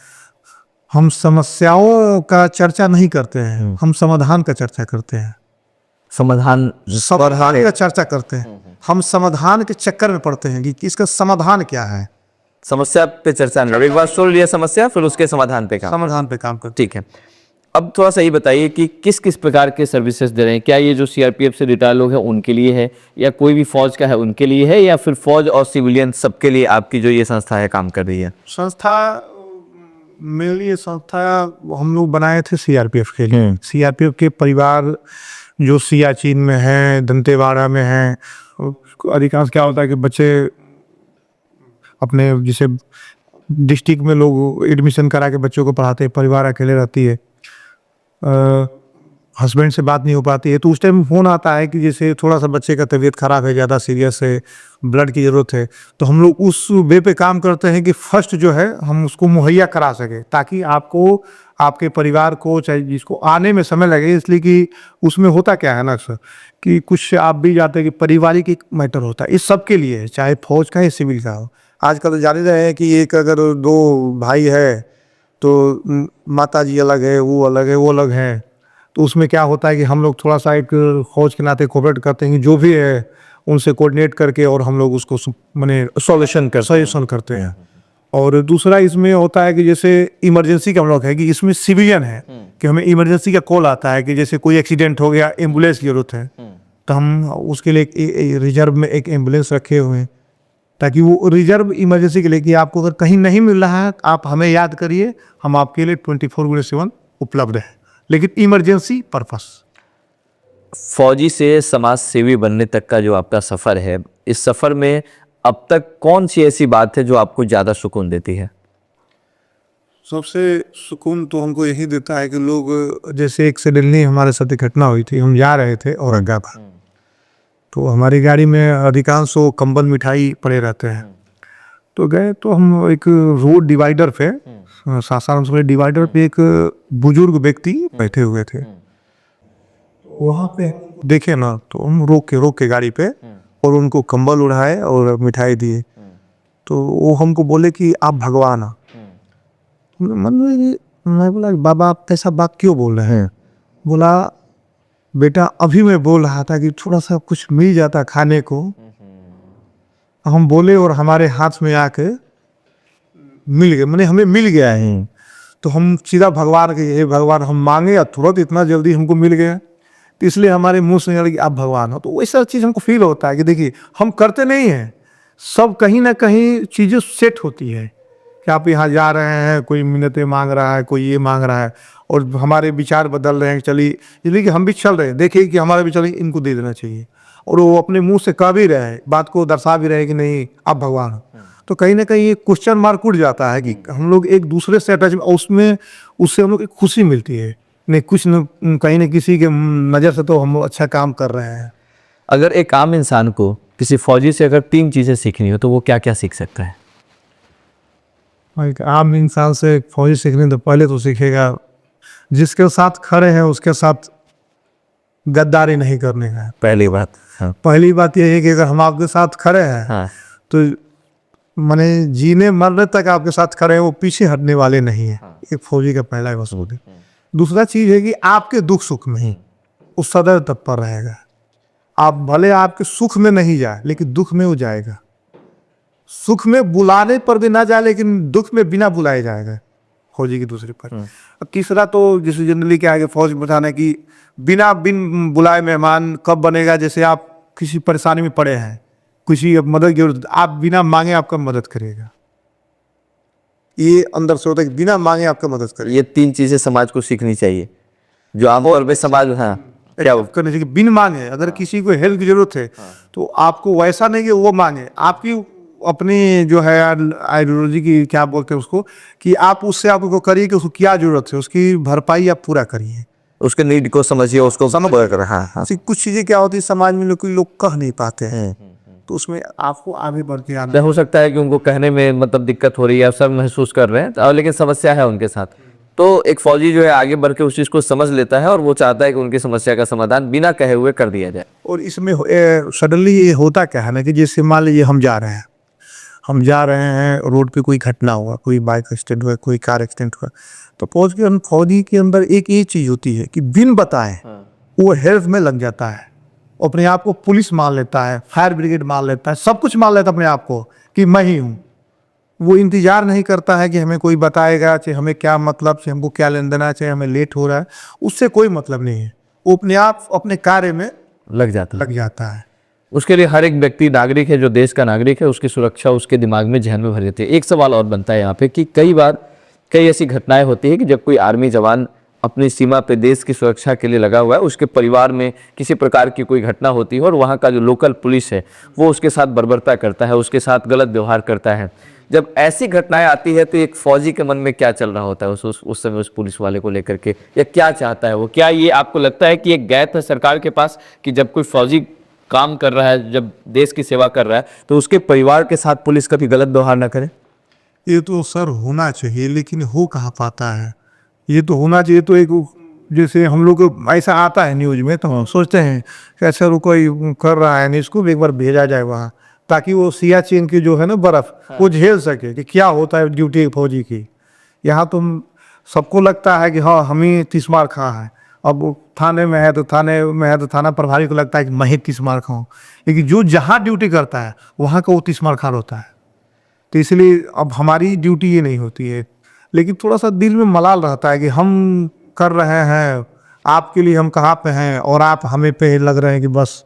हम समस्याओं का चर्चा नहीं करते हैं, हम समाधान का चर्चा करते हैं। समाधान का चर्चा करते हैं, हम समाधान के चक्कर में पड़ते हैं कि इसका समाधान क्या है। समस्या पे चर्चा नहीं, एक बार सुन लिया समस्या, फिर उसके समाधान पे काम करते। ठीक है। अब थोड़ा सा ये बताइए कि किस किस प्रकार के सर्विसेज दे रहे हैं? क्या ये जो सीआरपीएफ से रिटायर लोग हैं उनके लिए है, या कोई भी फौज का है उनके लिए है, या फिर फौज और सिविलियन सबके लिए आपकी जो ये संस्था है काम कर रही है? संस्था मेरे लिए संस्था हम लोग बनाए थे सीआरपीएफ के लिए। सीआरपीएफ के परिवार जो सियाचिन में हैं, दंतेवाड़ा में हैं, अधिकांश क्या होता है कि बच्चे अपने जैसे डिस्ट्रिक्ट में लोग एडमिशन करा के बच्चों को पढ़ाते हैं, परिवार अकेले रहती है, हस्बैंड से बात नहीं हो पाती है, तो उस टाइम फ़ोन आता है कि जैसे थोड़ा सा बच्चे का तबीयत ख़राब है, ज़्यादा सीरियस है, ब्लड की ज़रूरत है, तो हम लोग उस वे पे काम करते हैं कि फर्स्ट जो है हम उसको मुहैया करा सकें, ताकि आपको, आपके परिवार को, चाहे जिसको आने में समय लगे। इसलिए कि उसमें होता क्या है ना सर, कि कुछ आप भी जाते हैं कि पारिवारिक एक मैटर होता है, इस सब के लिए है, चाहे फौज का या सिविल का हो। आजकल तो जान ही रहे हैं कि एक अगर दो भाई है तो माता जी अलग है, वो अलग है, वो अलग है, तो उसमें क्या होता है कि हम लोग थोड़ा सा एक फौज के नाते कोऑपरेट करते हैं कि जो भी है उनसे कोऑर्डिनेट करके और हम लोग उसको माने सॉल्यूशन करते हैं। और दूसरा इसमें होता है कि जैसे इमरजेंसी का हम लोग है कि इसमें सिविलियन है कि हमें इमरजेंसी का कॉल आता है कि जैसे कोई एक्सीडेंट हो गया, एम्बुलेंस की जरूरत है, तो हम उसके लिए रिजर्व में एक एम्बुलेंस रखे हुए हैं, ताकि वो रिजर्व इमरजेंसी के लिए कि आपको अगर कहीं नहीं मिल रहा है आप हमें याद करिए, हम आपके लिए 24/7 उपलब्ध है, लेकिन इमरजेंसी पर्पस। फौजी से समाज सेवी बनने तक का जो आपका सफ़र है, इस सफ़र में अब तक कौन सी ऐसी बात है जो आपको ज़्यादा सुकून देती है? सबसे सुकून तो हमको यही देता है कि लोग, जैसे एक सडनली हमारे साथ एक घटना हुई थी, हम जा रहे थे औरंगाबाद, तो हमारी गाड़ी में अधिकांश वो कंबल मिठाई पड़े रहते हैं, तो गए तो हम एक रोड डिवाइडर पे, सासाराम से डिवाइडर पे एक बुजुर्ग व्यक्ति बैठे हुए थे, वहाँ पे देखे ना, तो हम रोक के गाड़ी पे और उनको कंबल उड़ाए और मिठाई दिए, तो वो हमको बोले कि आप भगवान हैं। मन में मैं बोला बाबा आप ऐसा बात क्यों बोल रहे हैं? बोला बेटा अभी मैं बोल रहा था कि थोड़ा सा कुछ मिल जाता खाने को, हम बोले और हमारे हाथ में आके मिल गए, मैंने हमें मिल गया है, तो हम सीधा भगवान के, हे भगवान हम मांगे या तुरंत इतना जल्दी हमको मिल गया, तो इसलिए हमारे मुंह से निकला कि आप भगवान हो। तो वैसा चीज़ हमको फील होता है कि देखिए हम करते नहीं हैं, सब कहीं ना कहीं चीज़ें सेट होती है कि आप यहाँ जा रहे हैं, कोई मिन्नतें मांग रहा है, कोई ये मांग रहा है, और हमारे विचार बदल रहे हैं, चलिए इसलिए कि हम भी चल रहे हैं, देखिए कि हमारा भी चलिए इनको दे देना चाहिए, और वो अपने मुंह से कह भी रहे हैं, बात को दर्शा भी रहे हैं कि नहीं आप भगवान हो, तो कहीं ना कहीं ये क्वेश्चन मार्क उठ जाता है कि हम लोग एक दूसरे से अटैच, उसमें उससे हम लोग एक खुशी मिलती है, नहीं कुछ न कहीं न किसी के नज़र से तो हम अच्छा काम कर रहे हैं। अगर एक आम इंसान को किसी फौजी से अगर 3 चीज़ें सीखनी हो तो वो क्या क्या सीख सकता है? एक आम इंसान से फौजी सीखने तो पहले तो सीखेगा जिसके साथ खड़े हैं उसके साथ गद्दारी नहीं करने का। पहली बात। हाँ। पहली बात यह है कि अगर हम आपके साथ खड़े हैं, हाँ। तो माने जीने मरने तक आपके साथ खड़े हैं, वो पीछे हटने वाले नहीं है। हाँ। एक फौजी का पहला वसूल है। दूसरा चीज है कि आपके दुख सुख में वो सदैव तत्पर रहेगा। आप भले आपके सुख में नहीं जाए लेकिन दुख में वो जाएगा, सुख में बुलाने पर भी ना जाए लेकिन दुख में बिना बुलाए जाएगा, फौजी की दूसरी पर। अब तीसरा तो जैसे जनरली क्या है कि फौज बताना कि बिन बुलाए मेहमान कब बनेगा। जैसे आप किसी परेशानी में पड़े हैं, किसी मदद की जरूरत, आप बिना मांगे आपका मदद करेगा, ये अंदर से होता है कि बिना मांगे आपका मदद करेगा। ये 3 चीजें समाज को सीखनी चाहिए जो आमतौर पे समाज। हाँ, क्या करने चाहिए बिन मांगे। अगर किसी को हेल्प की जरूरत है तो आपको वैसा नहीं कि वो मांगे, आपकी अपनी जो है आइडियोलॉजी की क्या बोलते हैं उसको, कि आप उससे आपको करिए कि उसको क्या जरूरत है, उसकी भरपाई आप पूरा करिए, उसके नीड को समझिए, उसको समझ कर। हाँ। कुछ चीजें क्या होती है समाज में लोग कह नहीं पाते हैं, तो उसमें आपको आगे बढ़ के आना। हो सकता है कि उनको कहने में मतलब दिक्कत हो रही है, सब महसूस कर रहे हैं, लेकिन समस्या है उनके साथ, तो एक फौजी जो है आगे बढ़ के उस चीज को समझ लेता है और वो चाहता है कि उनकी समस्या का समाधान बिना कहे हुए कर दिया जाए। और इसमें सडनली ये होता क्या है ना कि जैसे मान लीजिए हम जा रहे हैं रोड पे, कोई घटना हुआ, कोई बाइक एक्सीडेंट हुआ, कोई कार एक्सीडेंट हुआ, तो फौजी के अंदर एक ये चीज होती है कि बिन बताए वो हेल्प में लग जाता है, अपने आप को पुलिस मान लेता है, फायर ब्रिगेड मान लेता है, सब कुछ मान लेता है अपने आप को कि मैं ही हूँ। वो इंतजार नहीं करता है कि हमें कोई बताएगा, चाहे हमें क्या मतलब, चाहे हमको क्या लेन देना, चाहे हमें लेट हो रहा है, उससे कोई मतलब नहीं है। वो अपने आप अपने कार्य में लग जाता है। लग जाता है। उसके लिए हर एक व्यक्ति नागरिक है, जो देश का नागरिक है, उसकी सुरक्षा उसके दिमाग में, जहन में भरी रहती है। एक सवाल और बनता है यहाँ पे कि कई बार कई ऐसी घटनाएं होती है कि जब कोई आर्मी जवान अपनी सीमा पे देश की सुरक्षा के लिए लगा हुआ है, उसके परिवार में किसी प्रकार की कोई घटना होती है और वहाँ का जो लोकल पुलिस है वो उसके साथ बर्बरता करता है, उसके साथ गलत व्यवहार करता है। जब ऐसी घटनाएं आती है तो एक फौजी के मन में क्या चल रहा होता है उस समय उस पुलिस वाले को लेकर के, या क्या चाहता है वो? क्या ये आपको लगता है कि एक गैप है सरकार के पास कि जब कोई फौजी काम कर रहा है, जब देश की सेवा कर रहा है, तो उसके परिवार के साथ पुलिस कभी गलत व्यवहार ना करे? ये तो सर होना चाहिए, लेकिन हो कहाँ पाता है। ये तो होना चाहिए, तो एक जैसे हम लोग को ऐसा आता है न्यूज में, तो हम सोचते हैं कि अच्छा रुको, कोई कर रहा है नहीं, इसको भी एक बार भेजा जाए वहाँ, ताकि वो सियाचिन की जो है ना बर्फ, वो झेल सके कि क्या होता है ड्यूटी फौजी की। यहाँ तुम सबको लगता है कि हाँ हम ही 30 मार खा है। अब वो थाने में है तो थाना प्रभारी को लगता है कि मैं ही 30 मार खाऊं, लेकिन जो जहाँ ड्यूटी करता है वहाँ का वो 30 मार खा होता है। तो इसलिए अब हमारी ड्यूटी ये नहीं होती है, लेकिन थोड़ा सा दिल में मलाल रहता है कि हम कर रहे हैं आपके लिए, हम कहाँ पे हैं और आप हमें पे लग रहे हैं कि बस।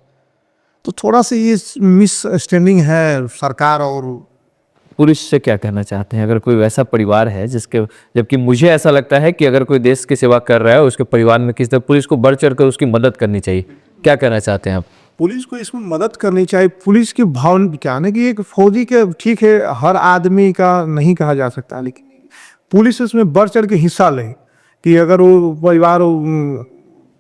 तो थोड़ा सा ये मिसअंडरस्टैंडिंग है सरकार और पुलिस से क्या कहना चाहते हैं? अगर कोई वैसा परिवार है जिसके, जबकि मुझे ऐसा लगता है कि अगर कोई देश की सेवा कर रहा है उसके परिवार में किसी तरह पुलिस को बढ़ चढ़ कर उसकी मदद करनी चाहिए, क्या कहना चाहते हैं आप? पुलिस को इसमें मदद करनी चाहिए। पुलिस की भावना क्या है ना कि एक फौजी के, ठीक है हर आदमी का नहीं कहा जा सकता, लेकिन पुलिस इसमें बढ़ चढ़ के हिस्सा ले कि अगर वो परिवार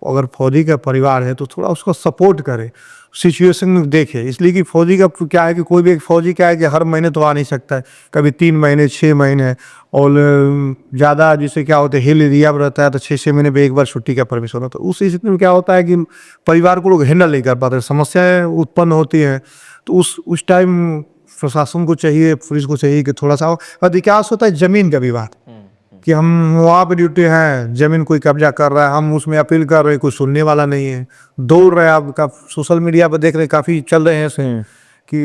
अगर फौजी का परिवार है तो थोड़ा उसको सपोर्ट करे, सिचुएशन में देखे। इसलिए कि फौजी का क्या है कि कोई भी एक फौजी क्या है कि हर महीने तो आ नहीं सकता है, कभी 3 महीने 6 महीने, और ज़्यादा जैसे क्या होता है हिल एरिया में रहता है तो 6 महीने में एक बार छुट्टी का परमिशन होता है। उस स्थिति में क्या होता है कि परिवार को लोग हैंडल नहीं कर पाते, समस्याएं उत्पन्न होती हैं। तो उस टाइम प्रशासन को चाहिए, पुलिस को चाहिए कि थोड़ा सा अधिकांश होता है ज़मीन का विवाद, कि हम वहाँ पे ड्यूटी हैं, जमीन कोई कब्जा कर रहा है, हम उसमें अपील कर रहे हैं, कोई सुनने वाला नहीं है। दौड़ रहे हैं, आप सोशल मीडिया पर देख रहे हैं, काफ़ी चल रहे हैं ऐसे कि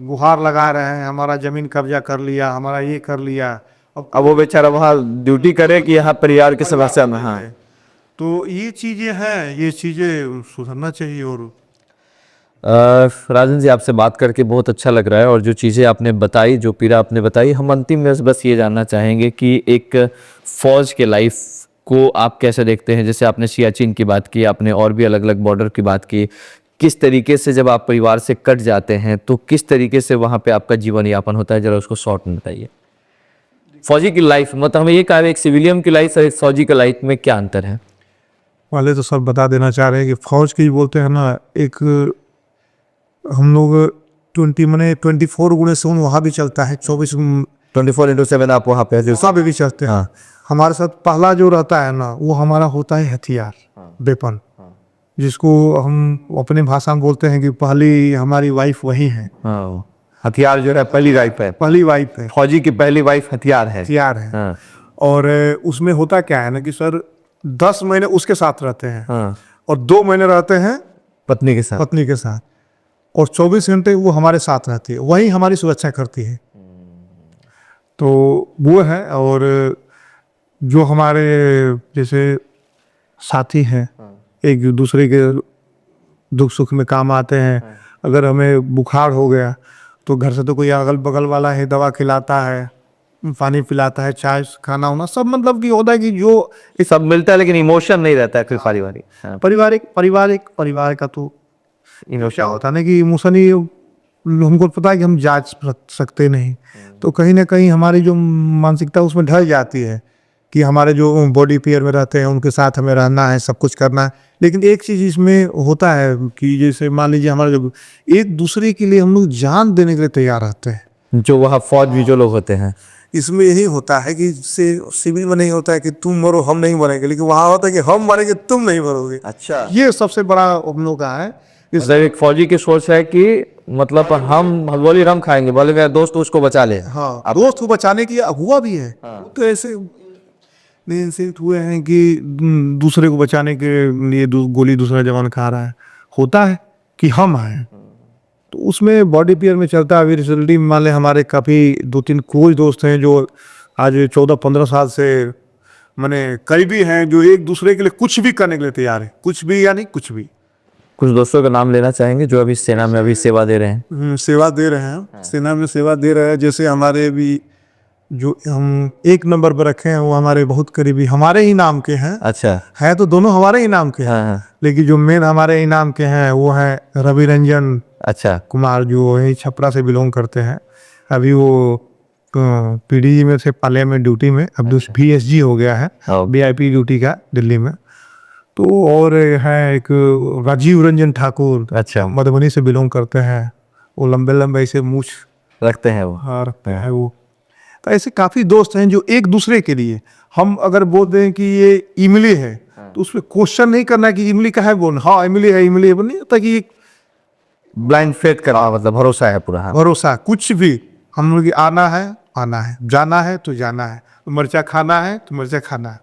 गुहार लगा रहे हैं हमारा ज़मीन कब्जा कर लिया, हमारा ये कर लिया। अब वो बेचारा वहाँ ड्यूटी करे कि यहाँ परिवार की समस्या में। हाँ, तो ये चीज़ें हैं, ये चीज़ें सुधरना चाहिए। और राजन जी, आपसे बात करके बहुत अच्छा लग रहा है, और जो चीज़ें आपने बताई, जो पीड़ा आपने बताई, हम अंतिम में बस ये जानना चाहेंगे कि एक फौज के लाइफ को आप कैसे देखते हैं? जैसे आपने सियाचिन की बात की, आपने और भी अलग अलग बॉर्डर की बात की, किस तरीके से जब आप परिवार से कट जाते हैं तो किस तरीके से वहाँ पे आपका जीवन यापन होता है, जरा उसको शॉर्ट में बताइए। फौजी की लाइफ, मतलब हमें ये कहा एक सिविलियन की लाइफ और एक फौजी की लाइफ में क्या अंतर है? पहले तो सब बता देना चाह रहे हैं कि फौज की बोलते हैं ना, एक हम लोग 24/7 वहाँ भी चलता है, 24/7 आप वहाँ पे सब भी चलते हैं। हाँ। हमारे साथ पहला जो रहता है ना, वो हमारा होता है हथियार, वेपन, जिसको हम अपने भाषा में बोलते हैं कि पहली हमारी वाइफ वही है। हाँ, हथियार जो है पहली वाइफ है, पहली वाइफ है, फौजी की पहली वाइफ हथियार है। हथियार है। हाँ। और उसमें होता क्या है ना कि सर 10 महीने उसके साथ रहते हैं, हाँ। और 2 महीने रहते हैं पत्नी के साथ। पत्नी के साथ, और 24 घंटे वो हमारे साथ रहती है, वही हमारी सुरक्षा करती है। तो वो है। और जो हमारे जैसे साथी हैं, एक दूसरे के दुख सुख में काम आते हैं। अगर हमें बुखार हो गया तो घर से तो कोई अगल बगल वाला है, दवा खिलाता है, पानी पिलाता है, चाय खाना होना सब, मतलब कि होता है कि जो ये सब मिलता है, लेकिन इमोशन नहीं रहता है फिर पारिवारिक। हाँ। परिवार का तो क्या होता है ना कि इमोशन ही हमको पता है कि हम जांच सकते नहीं, तो कहीं ना कहीं हमारी जो मानसिकता उसमें ढल जाती है कि हमारे जो बॉडी पेयर में रहते हैं उनके साथ हमें रहना है, सब कुछ करना है। लेकिन एक चीज़ इसमें होता है कि जैसे मान लीजिए हमारे जो एक दूसरे के लिए हम लोग जान देने के लिए तैयार रहते हैं, जो वहाँ फौज भी जो लोग होते हैं, इसमें यही होता है कि सिविल में नहीं होता है कि तुम मरो हम नहीं मरेंगे, लेकिन वहाँ होता है कि हम मरेंगे तुम नहीं मरोगे। अच्छा, ये सबसे बड़ा हम लोग का है। मतलब एक फौजी की सोच है कि मतलब हम बोली रम खाएंगे, बोले मेरा दोस्त उसको बचा ले। हाँ, दोस्त को बचाने की हुआ भी है। तो ऐसे इंसिडेंट हुए हैं कि दूसरे को बचाने के लिए गोली दूसरा जवान खा रहा है, होता है कि हम आए तो उसमें बॉडी पेयर में चलता है। अभी रिसेंटली मान लें हमारे काफ़ी 2-3 कोच दोस्त हैं जो आज 14-15 साल से माने करीबी हैं, जो एक दूसरे के लिए कुछ भी करने के लिए तैयार है, कुछ भी यानी कुछ भी। कुछ दोस्तों का नाम लेना चाहेंगे जो अभी सेना में अभी सेवा दे रहे हैं? सेवा दे रहे हैं, सेना में सेवा दे रहे हैं। जैसे हमारे भी जो हम एक नंबर पर रखे हैं वो हमारे बहुत करीबी हमारे ही नाम के हैं। अच्छा। है तो दोनों हमारे ही नाम के हैं, हाँ हाँ। लेकिन जो मेन हमारे ही नाम के हैं वो है रवि रंजन अच्छा। कुमार, जो यही छपरा से बिलोंग करते हैं। अभी वो पीडीजी में थे, पाले में ड्यूटी में, अब VSG हो गया है, VIP ड्यूटी का दिल्ली में। तो और है एक राजीव रंजन ठाकुर, अच्छा। मधुबनी से बिलोंग करते हैं। वो लंबे लंबे ऐसे मूछ रखते हैं वो। हाँ रखते हैं वो। तो ऐसे काफ़ी दोस्त हैं जो एक दूसरे के लिए, हम अगर बोल दें कि ये इमली है तो उसमें क्वेश्चन नहीं करना कि इमली का है बोल, हाँ इमली है, इमली है बोल, नहीं होता कि ब्लाइंड फेथ करा, मतलब भरोसा है पूरा। हाँ। भरोसा कुछ भी हम लोग आना है, जाना है तो जाना है, मिर्चा खाना है तो मिर्चा खाना है।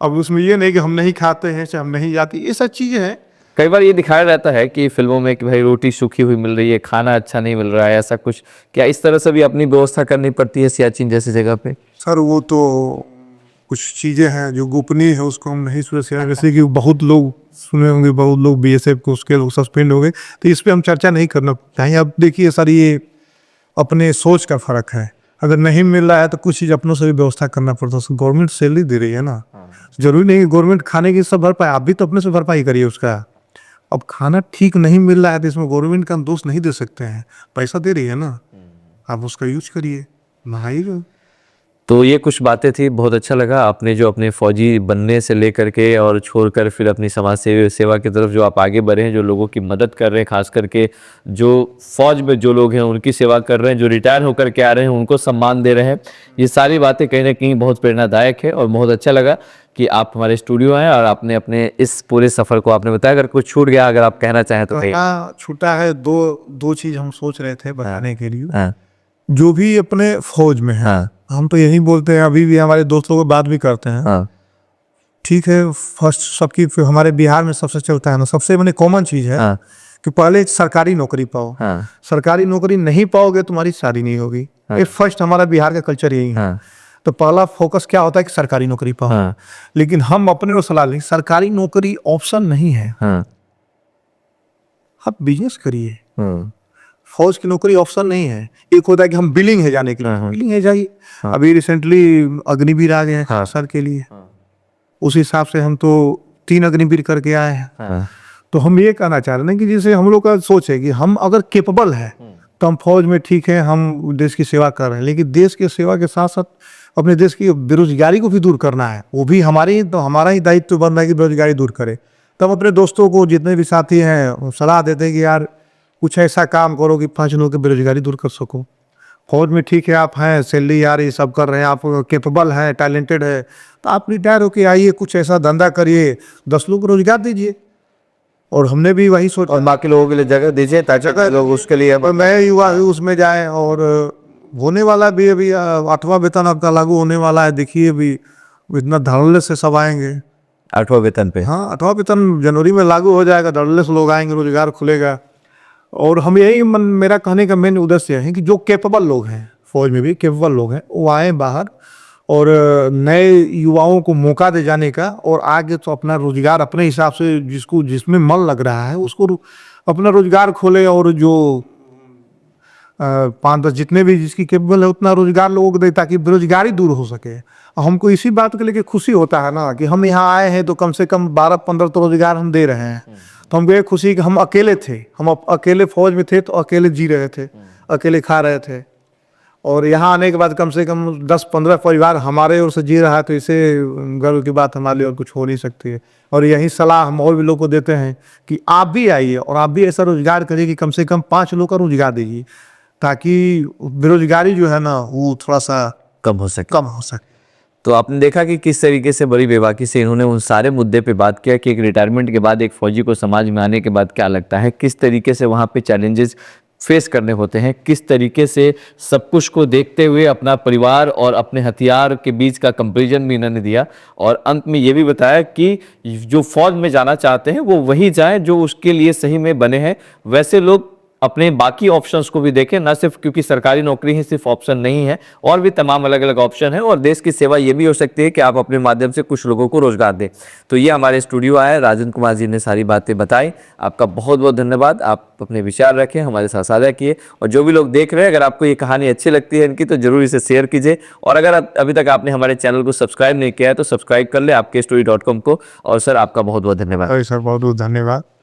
अब उसमें ये नहीं कि हम नहीं खाते हैं चाहे हम नहीं जाते, ये सब चीज़ें हैं। कई बार ये दिखाया रहता है कि फिल्मों में कि भाई रोटी सूखी हुई मिल रही है, खाना अच्छा नहीं मिल रहा है, ऐसा कुछ क्या इस तरह से भी अपनी व्यवस्था करनी पड़ती है सियाचिन जैसी जगह पे? सर वो तो कुछ चीज़ें हैं जो गोपनीय है, उसको हम नहीं सुन सकते। जैसे कि बहुत लोग सुने होंगे, बहुत लोग BSF को उसके लोग सस्पेंड हो गए, तो इस पर हम चर्चा नहीं करना चाहिए। अब देखिए सर, ये अपने सोच का फर्क है। अगर नहीं मिल रहा है तो कुछ चीज़ अपनों से भी व्यवस्था करना पड़ता है। गवर्नमेंट सैलरी दे रही है ना, जरूरी नहीं कि गवर्नमेंट खाने की सब भरपाई, आप भी तो अपने से भरपाई करिए उसका। अब खाना ठीक नहीं मिल रहा है तो इसमें गवर्नमेंट का हम दोष नहीं दे सकते हैं, पैसा दे रही है ना, आप उसका यूज करिए, नहाइएगा। तो ये कुछ बातें थी, बहुत अच्छा लगा आपने जो अपने फौजी बनने से लेकर के और छोड़कर फिर अपनी समाज सेवा की तरफ जो आप आगे बढ़े हैं, जो लोगों की मदद कर रहे हैं, खास करके जो फौज में जो लोग हैं उनकी सेवा कर रहे हैं, जो रिटायर होकर के आ रहे हैं उनको सम्मान दे रहे हैं। ये सारी बातें कहीं ना कहीं बहुत प्रेरणादायक है और बहुत अच्छा लगा कि आप हमारे स्टूडियो आए और आपने अपने इस पूरे सफर को आपने बताया। अगर कुछ छूट गया, अगर आप कहना चाहें तो कहिए। छूटा है दो चीज हम सोच रहे थे बताने के लिए। हाँ। जो भी अपने फौज में है, हाँ। हम तो यही बोलते हैं, अभी भी हमारे दोस्तों को बात भी करते हैं। हाँ। ठीक है, फर्स्ट सबकी हमारे बिहार में सबसे चलता है ना, सबसे मैंने कॉमन चीज है हाँ। कि पहले सरकारी नौकरी पाओ। हाँ। सरकारी नौकरी नहीं पाओगे तुम्हारी शादी नहीं होगी। हाँ। ये फर्स्ट हमारा बिहार का कल्चर यही है। हाँ। तो पहला फोकस क्या होता है कि सरकारी नौकरी पाओ। हाँ। लेकिन हम अपने को सलाह लें, सरकारी नौकरी ऑप्शन नहीं है, हाँ। आप बिजनेस करिए। हाँ। फौज की नौकरी ऑप्शन नहीं है। एक होता है कि हम बिलिंग है जाने के लिए, हाँ। बिलिंग है जाइए। हाँ। अभी रिसेंटली अग्निवीर आ गए हैं हाँ। सर के लिए, हाँ। उस हिसाब से हम तो 3 अग्निवीर करके आए हैं। हाँ। तो हम ये कहना चाह रहे हैं कि जैसे हम लोग का सोच है कि हम अगर केपेबल है तो हम फौज में ठीक है, हम देश की सेवा कर रहे हैं, लेकिन देश की सेवा के साथ साथ अपने देश की बेरोजगारी को भी दूर करना है। वो भी हमारा ही दायित्व बन रहा है कि बेरोजगारी दूर करे। तब अपने दोस्तों को, जितने भी साथी हैं, सलाह देते हैं कि यार कुछ ऐसा काम करो कि 5 लोगों की बेरोजगारी दूर कर सको। फौज में ठीक है, आप हैं, सैलरी यार ये सब कर रहे हैं, आप केपेबल हैं, टैलेंटेड है, तो आप रिटायर होके आइए, कुछ ऐसा धंधा करिए, 10 लोग को रोजगार दीजिए। और हमने भी वही सोचा, और बाकी लोगों के लिए जगह दीजिए ताकि लोग उसके लिए नए युवा उसमें जाए। और होने वाला भी अभी 8वां वेतन आपका लागू होने वाला है। देखिए अभी इतना धड़ल्ले से सब आएंगे 8वां वेतन पे। हाँ, 8वां वेतन जनवरी में लागू हो जाएगा, धड़ल्ले से लोग आएंगे, रोजगार खुलेगा। और हम यही मेरा कहने का मेन उद्देश्य है कि जो केपेबल लोग हैं, फौज में भी केपेबल लोग हैं, वो आए बाहर और नए युवाओं को मौका दे जाने का, और आगे तो अपना रोजगार अपने हिसाब से जिसको जिसमें मन लग रहा है उसको अपना रोजगार खोले। और जो 5-10 जितने भी जिसकी केपेबल है उतना रोजगार लोगों को दे, ताकि बेरोजगारी दूर हो सके। हमको इसी बात के लेके खुशी होता है ना कि हम यहाँ आए हैं तो कम से कम 12-15 तो रोजगार हम दे रहे हैं। तो हमको ये खुशी कि हम अकेले थे, हम अकेले फौज में थे तो अकेले जी रहे थे, अकेले खा रहे थे। और यहाँ आने के बाद कम से कम 10-15 परिवार हमारे ओर से जी रहा है, तो इसे गर्व की बात हमारे लिए और कुछ हो नहीं सकती है। और यही सलाह हम और भी लोग को देते हैं कि आप भी आइए और आप भी ऐसा रोजगार करिए कि कम से कम 5 लोग का रोजगार दीजिए, ताकि बेरोजगारी जो है ना वो थोड़ा सा कम हो सके। तो आपने देखा कि किस तरीके से बड़ी बेबाकी से इन्होंने उन सारे मुद्दे पे बात किया कि एक रिटायरमेंट के बाद एक फौजी को समाज में आने के बाद क्या लगता है, किस तरीके से वहाँ पे चैलेंजेस फेस करने होते हैं, किस तरीके से सब कुछ को देखते हुए अपना परिवार और अपने हथियार के बीच का कंपैरिजन भी इन्होंने दिया। और अंत में ये भी बताया कि जो फौज में जाना चाहते हैं वो वही जाएं जो उसके लिए सही में बने हैं। वैसे लोग अपने बाकी ऑप्शंस को भी देखें, ना सिर्फ क्योंकि सरकारी नौकरी ही सिर्फ ऑप्शन नहीं है, और भी तमाम अलग अलग ऑप्शन है। और देश की सेवा ये भी हो सकती है कि आप अपने माध्यम से कुछ लोगों को रोजगार दें। तो ये हमारे स्टूडियो आए, राजन कुमार जी ने सारी बातें बताई। आपका बहुत बहुत धन्यवाद। आप अपने विचार रखें, हमारे साथ साझा किए। और जो भी लोग देख रहे हैं, अगर आपको ये कहानी अच्छी लगती है इनकी, तो जरूर इसे शेयर कीजिए। और अगर अभी तक आपने हमारे चैनल को सब्सक्राइब नहीं किया है तो सब्सक्राइब कर ले आपके story.com को। और सर, आपका बहुत बहुत धन्यवाद। सर बहुत बहुत धन्यवाद।